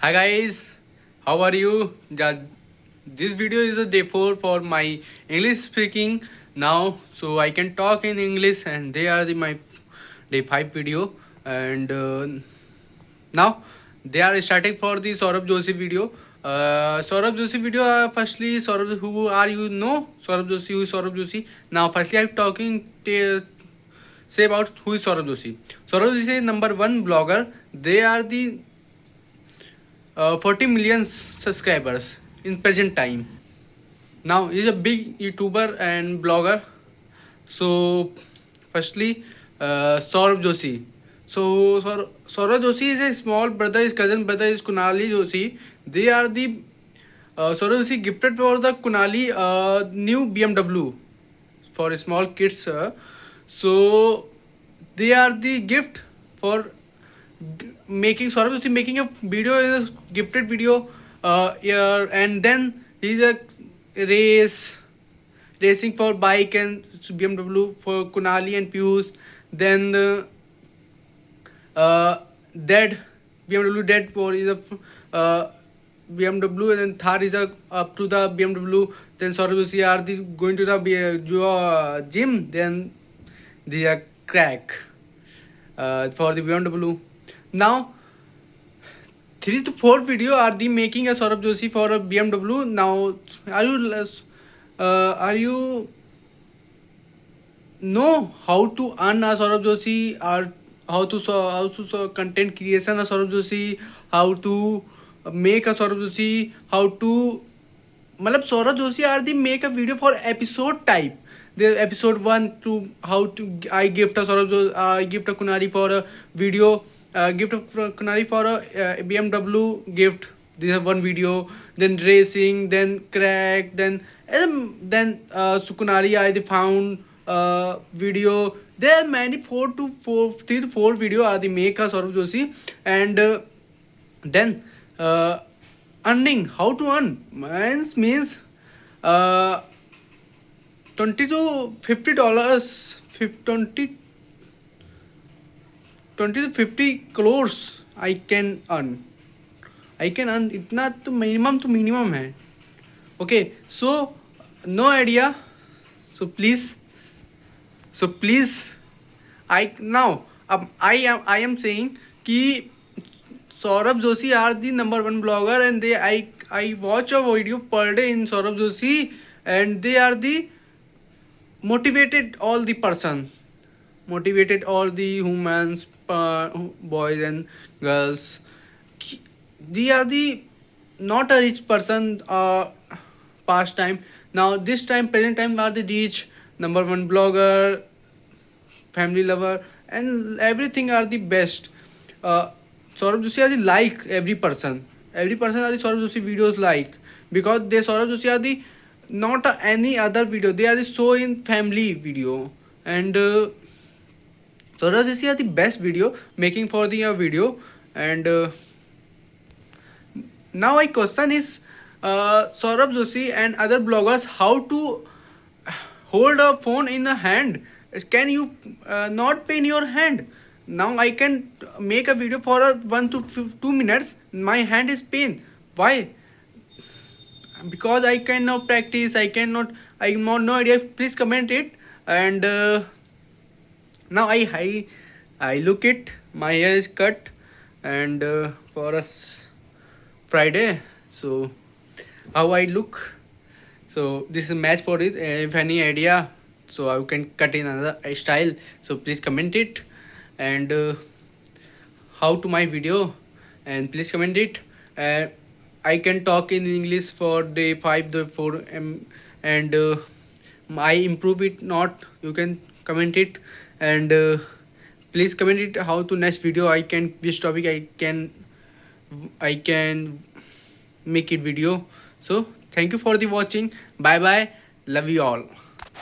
Hi guys, how are you? This video is a day 4 for my English speaking now, so I can talk in English, and they are my day 5 video. And now they are starting for the Sourav Joshi video. Sourav Joshi video. Firstly, Sourav, who are you? No, Sourav Joshi. Who is Sourav Joshi? Now, firstly, I'm talking to say about who is Sourav Joshi. Sourav Joshi is number one blogger. They are the 40 million subscribers in present time. Now he's a big YouTuber and blogger. So firstly, Sourav Joshi. So Sourav Joshi is a small brother. His cousin brother is Kunali Joshi. They are the Sourav Joshi gifted for the Kunali new BMW for small kids. So they are the gift for making Saurabh Joshi making a video, is a gifted video here, and then he's a race racing for bike and BMW for Kunali and Pius. Then dead BMW dead for is a BMW, and then third is a up to the BMW. Then Saurabh Joshi are the going to the gym. Then they are crack for the BMW. Now 3 to 4 video are the making a Sourav Joshi for a BMW. Now are you know how to earn a Sourav Joshi, or how to content creation a Sourav Joshi, how to make a Sourav Joshi, how to मतलब Saurabh Joshi are the make a video for episode type the episode 1 to how to I gift a Saurabh I gift a Kunari for a video, gift a Kunari for a BMW gift. This is one video. Then racing, then crack, then Sukunari I the found video. There are many 3 to 4 video are the make a Saurabh Joshi. And then earning, how to earn means 20 to $50, 20 to 50 crores I can earn. इतना तो minimum है. Okay, so no idea. So please I now I am saying कि Sourav Joshi are the number one blogger, and I watch a video per day in Sourav Joshi, and they are the motivated all the person, motivated all the humans, boys and girls. They are the not a rich person past time. Now this time present time are the rich, number one blogger, family lover, and everything are the best. Saurabh Joshi are the like every person. Every person are the Saurabh Joshi videos like, because they Saurabh Joshi are the not any other video. They are the show in family video, and Saurabh Joshi are the best video making for the video. And now my question is, Saurabh Joshi and other bloggers, how to hold a phone in a hand? Can you not pain your hand? Now I can make a video for 1 to 2 minutes. My hand is pain. Why? Because I cannot practice. I cannot. I have no idea. Please comment it. And now I look it. My hair is cut, and for us Friday. So how I look. So this is a match for it. If any idea, so I can cut in another style. So please comment it. And how to my video, and please comment it. I can talk in English for day 5, the 4, and I improve it not. You can comment it, and please comment it how to next video I can, which topic I can make it video. So thank you for the watching. Bye bye. Love you all.